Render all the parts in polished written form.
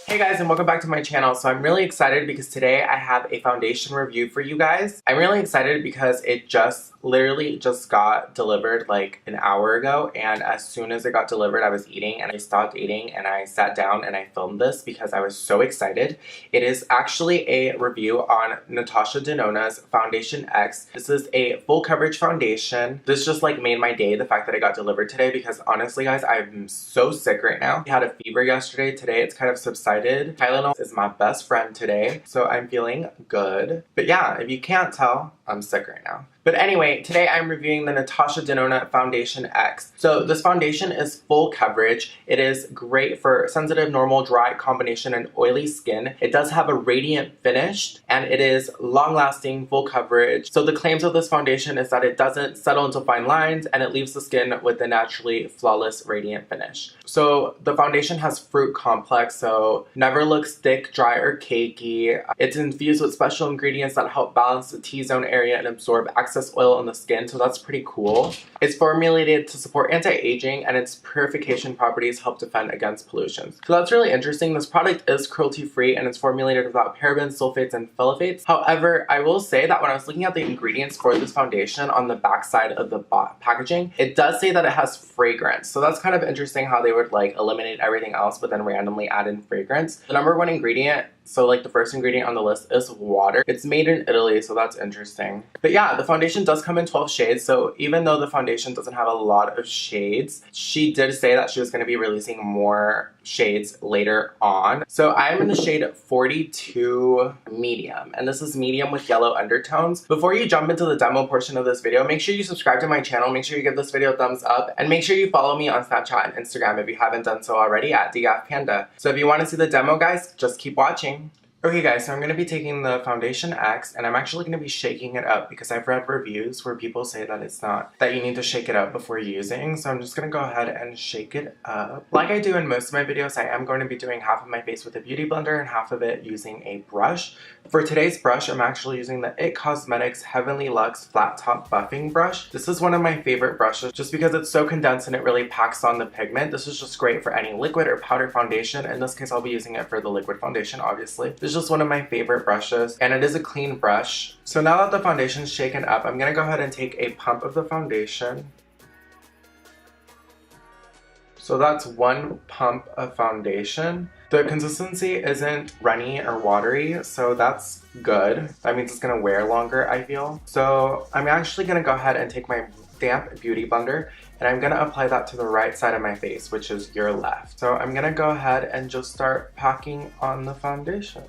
Hey guys, and welcome back to my channel. So I'm really excited because today I have a foundation review for you guys. I'm really excited because it literally just got delivered like an hour ago, and as soon as it got delivered I was eating and I stopped eating and I sat down and I filmed this because I was so excited. It is actually a review on Natasha Denona's Foundation X. This is a full coverage foundation. This just like made my day, the fact that it got delivered today, because honestly guys, I'm so sick right now. I had a fever yesterday. Today it's kind of subsided. Tylenol is my best friend today, so I'm feeling good. But yeah, if you can't tell, I'm sick right now. But anyway, today I'm reviewing the Natasha Denona Foundation X. So this foundation is full coverage. It is great for sensitive, normal, dry, combination, and oily skin. It does have a radiant finish, and it is long-lasting, full coverage. So the claims of this foundation is that it doesn't settle into fine lines, and it leaves the skin with a naturally flawless, radiant finish. So the foundation has fruit complex, so never looks thick, dry, or cakey. It's infused with special ingredients that help balance the T-zone area and absorb excess oil on the skin, so that's pretty cool. It's formulated to support anti-aging, and its purification properties help defend against pollution. So that's really interesting. This product is cruelty-free, and it's formulated without parabens, sulfates, and phthalates. However, I will say that when I was looking at the ingredients for this foundation on the back side of the packaging, it does say that it has fragrance. So that's kind of interesting how they would like eliminate everything else but then randomly add in fragrance. The number one ingredient, so like the first ingredient on the list, is water. It's made in Italy, so that's interesting. But yeah, the foundation does come in 12 shades, so even though the foundation doesn't have a lot of shades, she did say that she was going to be releasing more shades later on. So I'm in the shade 42 medium, and this is medium with yellow undertones. Before you jump into the demo portion of this video, make sure you subscribe to my channel, make sure you give this video a thumbs up, and make sure you follow me on Snapchat and Instagram if you haven't done so already at DFPanda. So if you want to see the demo, guys, just keep watching. Okay guys, so I'm going to be taking the Foundation X, and I'm actually going to be shaking it up because I've read reviews where people say that it's not, that you need to shake it up before using, so I'm just going to go ahead and shake it up. Like I do in most of my videos, I am going to be doing half of my face with a beauty blender and half of it using a brush. For today's brush, I'm actually using the IT Cosmetics Heavenly Luxe Flat Top Buffing Brush. This is one of my favorite brushes just because it's so condensed and it really packs on the pigment. This is just great for any liquid or powder foundation. In this case, I'll be using it for the liquid foundation, obviously. This is just one of my favorite brushes, and it is a clean brush. So now that the foundation's shaken up, I'm gonna go ahead and take a pump of the foundation. So that's one pump of foundation. The consistency isn't runny or watery, so that's good. That means it's gonna wear longer, I feel. So I'm actually gonna go ahead and take my damp beauty blender, and I'm gonna apply that to the right side of my face, which is your left. So I'm gonna go ahead and just start packing on the foundation.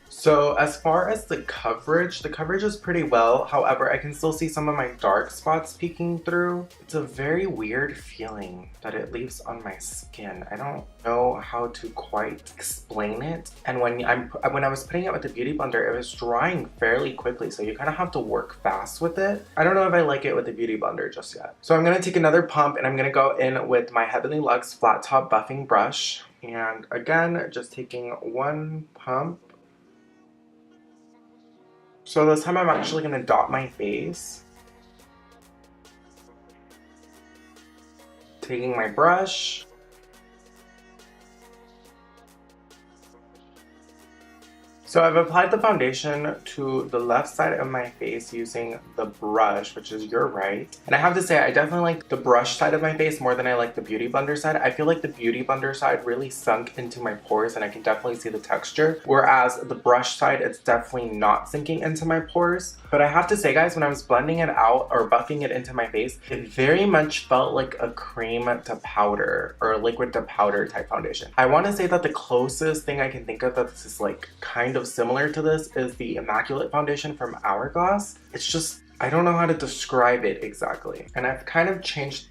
So as far as the coverage is pretty well. However, I can still see some of my dark spots peeking through. It's a very weird feeling that it leaves on my skin. I don't know how to quite explain it. And when I was putting it with the beauty blender, it was drying fairly quickly, so you kind of have to work fast with it. I don't know if I like it with the beauty blender just yet. So I'm gonna take another pump, and I'm gonna go in with my Heavenly Luxe Flat Top Buffing Brush. And again, just taking one pump. So this time I'm actually going to dot my face. Taking my brush. So I've applied the foundation to the left side of my face using the brush, which is your right. And I have to say, I definitely like the brush side of my face more than I like the beauty blender side. I feel like the beauty blender side really sunk into my pores, and I can definitely see the texture. Whereas the brush side, it's definitely not sinking into my pores. But I have to say guys, when I was blending it out or buffing it into my face, it very much felt like a cream to powder or a liquid to powder type foundation. I want to say that the closest thing I can think of that this is like kind of similar to this is the Immaculate foundation from Hourglass. It's just, I don't know how to describe it exactly. And I've kind of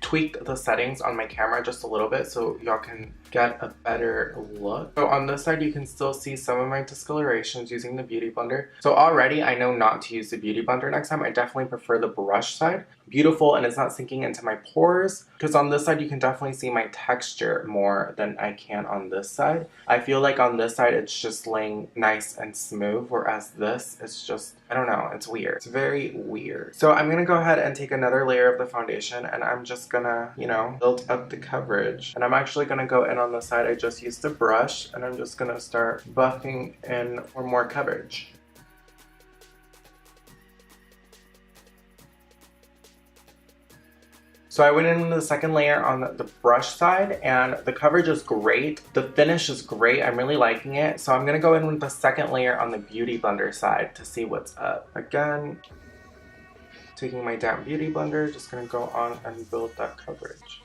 tweaked the settings on my camera just a little bit so y'all can get a better look. So on this side, you can still see some of my discolorations using the Beauty Blender. So already I know not to use the Beauty Blender next time. I definitely prefer the brush side. Beautiful, and it's not sinking into my pores. Because on this side, you can definitely see my texture more than I can on this side. I feel like on this side, it's just laying nice and smooth, whereas this is just, I don't know, it's weird. It's very weird. So I'm gonna go ahead and take another layer of the foundation, and I'm just gonna, you know, build up the coverage. And I'm actually gonna go in on the side I just used the brush, and I'm just gonna start buffing in for more coverage. So I went in with the second layer on the brush side, and the coverage is great. The finish is great. I'm really liking it. So I'm gonna go in with the second layer on the Beauty Blender side to see what's up. Again, taking my damp Beauty Blender, just gonna go on and build that coverage.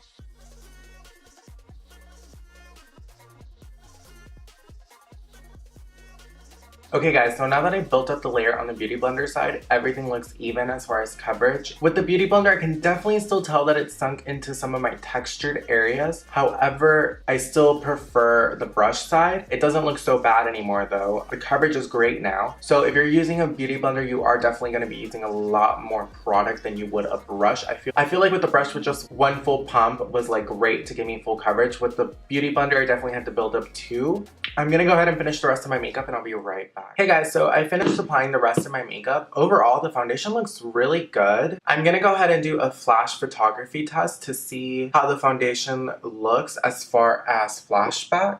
Okay guys, so now that I built up the layer on the Beauty Blender side, everything looks even as far as coverage. With the Beauty Blender, I can definitely still tell that it's sunk into some of my textured areas. However, I still prefer the brush side. It doesn't look so bad anymore though. The coverage is great now. So if you're using a Beauty Blender, you are definitely going to be using a lot more product than you would a brush. I feel like with the brush, with just one full pump was like great to give me full coverage. With the Beauty Blender, I definitely had to build up two. I'm gonna go ahead and finish the rest of my makeup, and I'll be right back. Hey guys, so I finished applying the rest of my makeup. Overall, the foundation looks really good. I'm gonna go ahead and do a flash photography test to see how the foundation looks as far as flashback.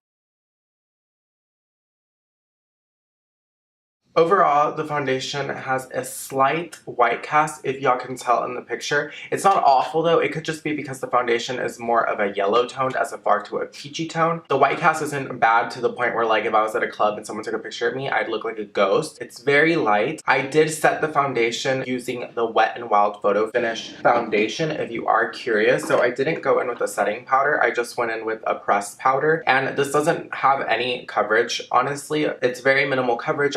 Overall, the foundation has a slight white cast, if y'all can tell in the picture. It's not awful though. It could just be because the foundation is more of a yellow toned as opposed to a peachy tone. The white cast isn't bad to the point where like if I was at a club and someone took a picture of me, I'd look like a ghost. It's very light. I did set the foundation using the Wet n Wild Photo Finish foundation if you are curious. So I didn't go in with a setting powder. I just went in with a pressed powder. And this doesn't have any coverage, honestly. It's very minimal coverage.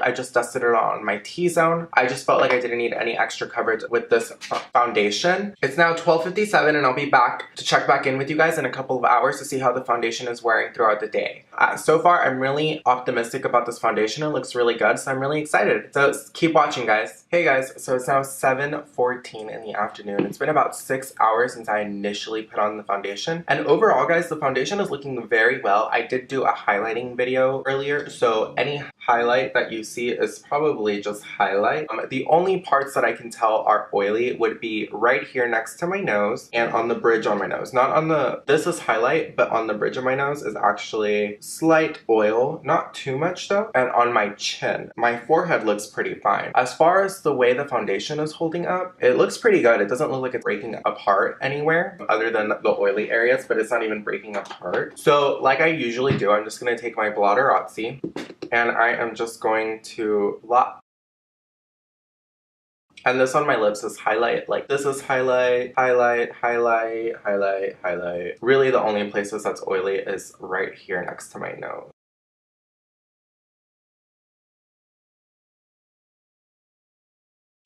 I just dusted it on my T-zone. I just felt like I didn't need any extra coverage with this foundation. It's now 12:57 and I'll be back to check back in with you guys in a couple of hours to see how the foundation is wearing throughout the day. So far, I'm really optimistic about this foundation. It looks really good, so I'm really excited. So keep watching, guys. Hey guys, so it's now 7:14 in the afternoon. It's been about 6 hours since I initially put on the foundation. And overall, guys, the foundation is looking very well. I did do a highlighting video earlier, so any highlight that you see is probably just highlight. The only parts that I can tell are oily would be right here next to my nose and on the bridge on my nose. Not on the, this is highlight, but on the bridge of my nose is actually slight oil. Not too much though. And on my chin, my forehead looks pretty fine. As far as the way the foundation is holding up, it looks pretty good. It doesn't look like it's breaking apart anywhere other than the oily areas, but it's not even breaking apart. So like I usually do, I'm just gonna take my Blotterazzi and I am just going to blot. And this on my lips is highlight. Like this is highlight, highlight, highlight, highlight, highlight. Really the only places that's oily is right here next to my nose.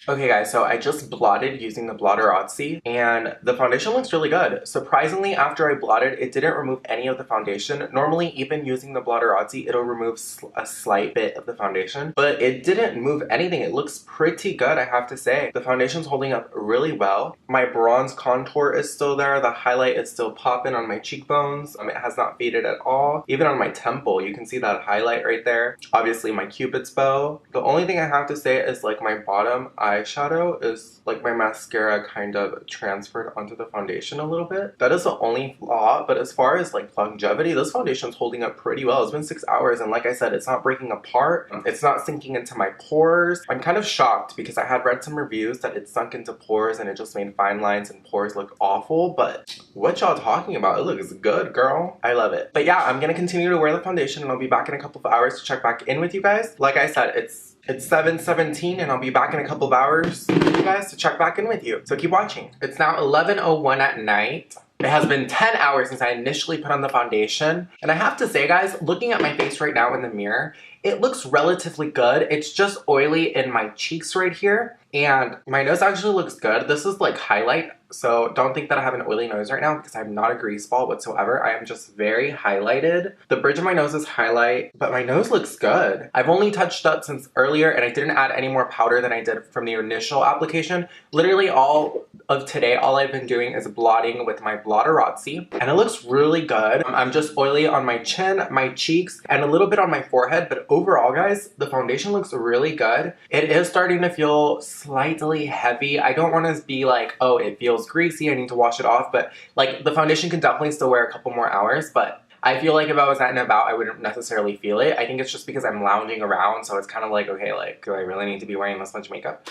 Okay guys, so I just blotted using the Blotterazzi and the foundation looks really good. Surprisingly, after I blotted, it didn't remove any of the foundation. Normally, even using the Blotterazzi, it'll remove a slight bit of the foundation, but it didn't move anything. It looks pretty good, I have to say. The foundation's holding up really well. My bronze contour is still there. The highlight is still popping on my cheekbones. It has not faded at all. Even on my temple, you can see that highlight right there. Obviously, my Cupid's bow. The only thing I have to say is like my bottom eyeshadow is like my mascara kind of transferred onto the foundation a little bit. That is the only flaw, but as far as like longevity, this foundation's holding up pretty well. It's been 6 hours and like I said, it's not breaking apart. It's not sinking into my pores. I'm kind of shocked because I had read some reviews that it sunk into pores and it just made fine lines and pores look awful, but what y'all talking about? It looks good, girl. I love it. But yeah, I'm gonna continue to wear the foundation and I'll be back in a couple of hours to check back in with you guys. Like I said, it's 7:17 and I'll be back in a couple of hours, you guys, to check back in with you. So keep watching. It's now 11:01 at night. It has been 10 hours since I initially put on the foundation, and I have to say guys, looking at my face right now in the mirror, it looks relatively good. It's just oily in my cheeks right here, and my nose actually looks good. This is like highlight, so don't think that I have an oily nose right now because I'm not a grease ball whatsoever. I am just very highlighted. The bridge of my nose is highlight, but my nose looks good. I've only touched up since earlier, and I didn't add any more powder than I did from the initial application. Literally all of today, all I've been doing is blotting with my Blotterazzi, and it looks really good. I'm just oily on my chin, my cheeks, and a little bit on my forehead, but overall guys, the foundation looks really good. It is starting to feel slightly heavy. I don't want to be like, oh, it feels greasy, I need to wash it off, but like the foundation can definitely still wear a couple more hours, but I feel like if I was out and about, I wouldn't necessarily feel it. I think it's just because I'm lounging around, so it's kind of like, okay, like, do I really need to be wearing this much makeup?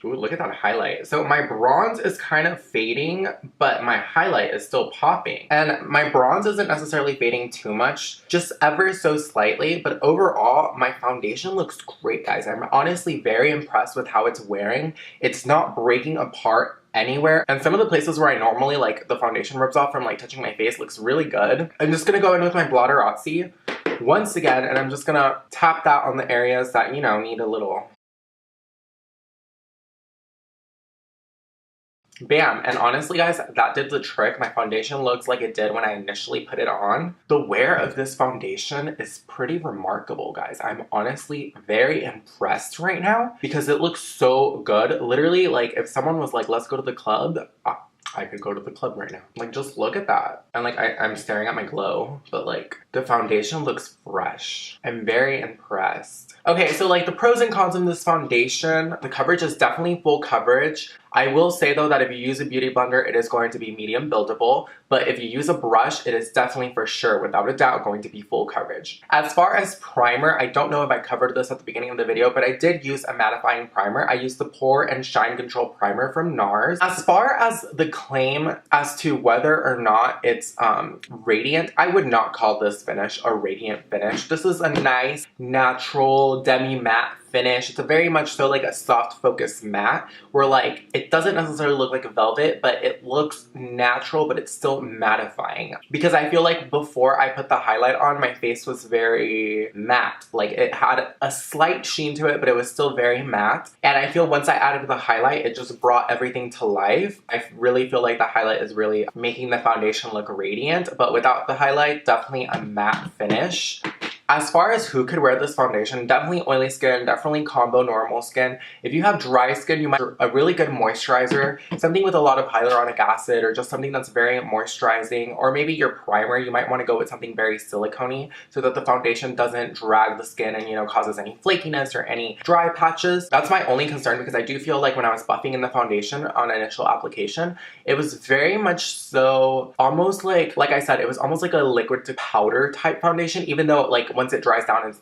Ooh, look at that highlight. So my bronze is kind of fading, but my highlight is still popping. And my bronze isn't necessarily fading too much, just ever so slightly, but overall, my foundation looks great, guys. I'm honestly very impressed with how it's wearing. It's not breaking apart anywhere, and some of the places where I normally like the foundation rubs off from like touching my face looks really good. I'm just gonna go in with my Blotterazzi once again, and I'm just gonna tap that on the areas that, you know, need a little. Bam! And honestly guys, that did the trick. My foundation looks like it did when I initially put it on. The wear of this foundation is pretty remarkable, guys. I'm honestly very impressed right now because it looks so good. Literally, like if someone was like, let's go to the club, I could go to the club right now. Like, just look at that. And like, I'm staring at my glow, but like, the foundation looks fresh. I'm very impressed. Okay, so like the pros and cons of this foundation, the coverage is definitely full coverage. I will say though that if you use a beauty blender, it is going to be medium buildable, but if you use a brush, it is definitely for sure, without a doubt, going to be full coverage. As far as primer, I don't know if I covered this at the beginning of the video, but I did use a mattifying primer. I used the Pore and Shine Control Primer from NARS. As far as the claim as to whether or not it's radiant, I would not call this finish a radiant finish. This is a nice, natural, demi-matte finish. It's a very much so like a soft focus matte where like it doesn't necessarily look like a velvet, but it looks natural, but it's still mattifying. Because I feel like before I put the highlight on, my face was very matte. Like it had a slight sheen to it, but it was still very matte. And I feel once I added the highlight, it just brought everything to life. I really feel like the highlight is really making the foundation look radiant, but without the highlight, definitely a matte finish. As far as who could wear this foundation, definitely oily skin, definitely combo normal skin. If you have dry skin, you might a really good moisturizer, something with a lot of hyaluronic acid or just something that's very moisturizing, or maybe your primer, you might want to go with something very silicone-y so that the foundation doesn't drag the skin and, you know, causes any flakiness or any dry patches. That's my only concern because I do feel like when I was buffing in the foundation on initial application, it was very much so almost like I said, it was almost like a liquid to powder type foundation, even though like once it dries down,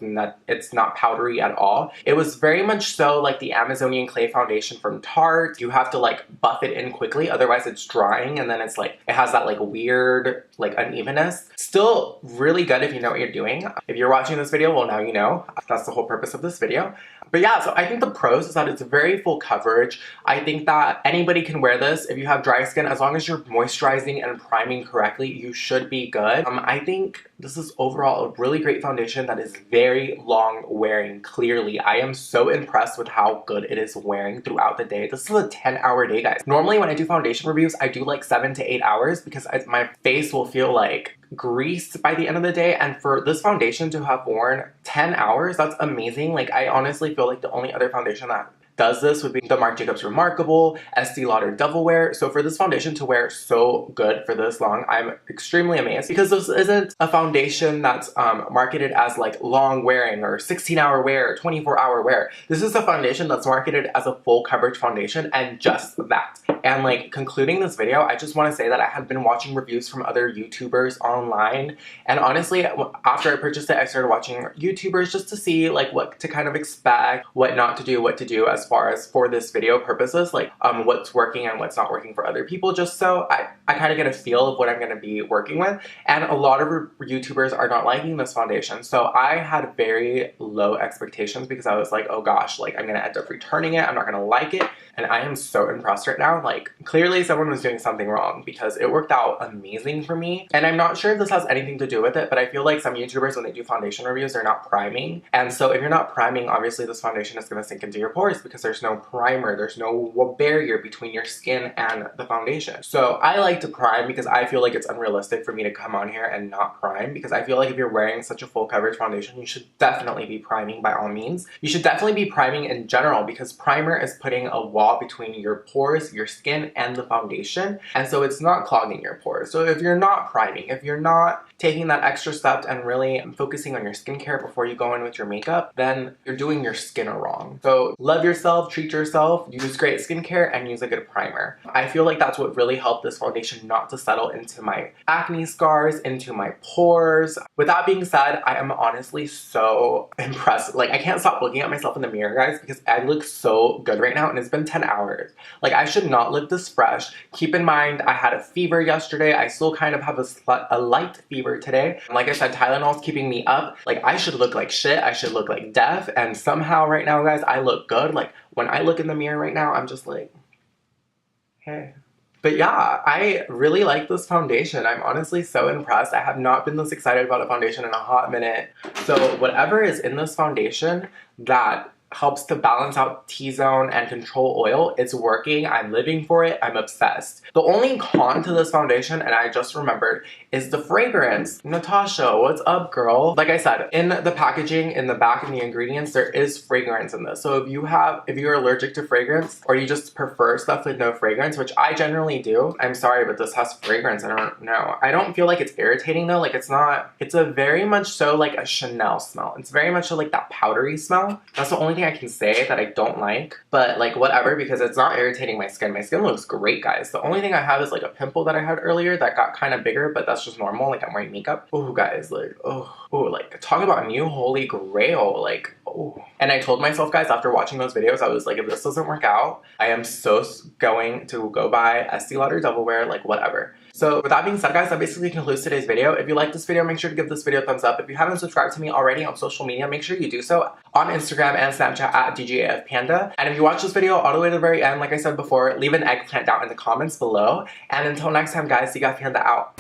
it's not powdery at all. It was very much so like the Amazonian Clay foundation from Tarte. You have to like buff it in quickly, otherwise it's drying, and then it's like, it has that like weird like unevenness. Still really good if you know what you're doing. If you're watching this video, well now you know. That's the whole purpose of this video. But yeah, so I think the pros is that it's very full coverage. I think that anybody can wear this. If you have dry skin, as long as you're moisturizing and priming correctly, you should be good. I think this is overall a really great foundation that is very long wearing, clearly. I am so impressed with how good it is wearing throughout the day. This is a 10-hour day, guys. Normally when I do foundation reviews, I do like 7 to 8 hours because my face will feel like greased by the end of the day, and for this foundation to have worn 10 hours, that's amazing. Like, I honestly feel like the only other foundation that does this would be the Marc Jacobs Remarkable, Estee Lauder Devil Wear. So for this foundation to wear so good for this long, I'm extremely amazed because this isn't a foundation that's marketed as like long wearing or 16-hour wear, 24-hour wear. This is a foundation that's marketed as a full coverage foundation, and just that. And like concluding this video, I just want to say that I had been watching reviews from other YouTubers online, and honestly, after I purchased it, I started watching YouTubers just to see like what to kind of expect, what not to do, what to do as far as for this video purposes, like what's working and what's not working for other people, just so I kind of get a feel of what I'm going to be working with. And a lot of YouTubers are not liking this foundation, so I had very low expectations because I was like, oh gosh, like I'm going to end up returning it, I'm not going to like it. And I am so impressed right now. Like, clearly someone was doing something wrong because it worked out amazing for me. And I'm not sure if this has anything to do with it, but I feel like some YouTubers, when they do foundation reviews, they're not priming. And so if you're not priming, obviously this foundation is going to sink into your pores because there's no primer, there's no barrier between your skin and the foundation. So I like to prime because I feel like it's unrealistic for me to come on here and not prime, because I feel like if you're wearing such a full coverage foundation, you should definitely be priming by all means. You should definitely be priming in general because primer is putting a wall between your pores, your skin, and the foundation, and so it's not clogging your pores. So if you're not priming, if you're not taking that extra step and really focusing on your skincare before you go in with your makeup, then you're doing your skin wrong. So love yourself, treat yourself, use great skincare, and use a good primer. I feel like that's what really helped this foundation not to settle into my acne scars, into my pores. With that being said, I am honestly so impressed. Like, I can't stop looking at myself in the mirror, guys, because I look so good right now, and it's been 10 hours. Like, I should not look this fresh. Keep in mind, I had a fever yesterday. I still kind of have a light fever today. Like I said, Tylenol's keeping me up. Like, I should look like shit. I should look like death. And somehow right now, guys, I look good. Like, when I look in the mirror right now, I'm just like, hey. But yeah, I really like this foundation. I'm honestly so impressed. I have not been this excited about a foundation in a hot minute. So whatever is in this foundation that helps to balance out T-zone and control oil, it's working. I'm living for it. I'm obsessed. The only con to this foundation, and I just remembered, is the fragrance. Natasha, what's up, girl? Like I said, in the packaging, in the back, in the ingredients, there is fragrance in this. So if you're allergic to fragrance, or you just prefer stuff with no fragrance, which I generally do, I'm sorry, but this has fragrance. I don't know. I don't feel like it's irritating though. Like, it's not, it's a very much so like a Chanel smell. It's very much so like that powdery smell. That's the only thing I can say that I don't like, but like whatever, because it's not irritating my skin. My skin looks great, guys. The only thing I have is like a pimple that I had earlier that got kind of bigger, but that's just normal. Like, I'm wearing makeup. Oh, guys, like, oh, like, talk about new holy grail. Like, oh. And I told myself, guys, after watching those videos, I was like, if this doesn't work out, I am so going to go buy Estee Lauder Double Wear, like whatever. So with that being said, guys, that basically concludes today's video. If you like this video, make sure to give this video a thumbs up. If you haven't subscribed to me already on social media, make sure you do so on Instagram and Snapchat at DJAFPanda. And if you watch this video all the way to the very end, like I said before, leave an eggplant down in the comments below. And until next time, guys, DJAFPanda out.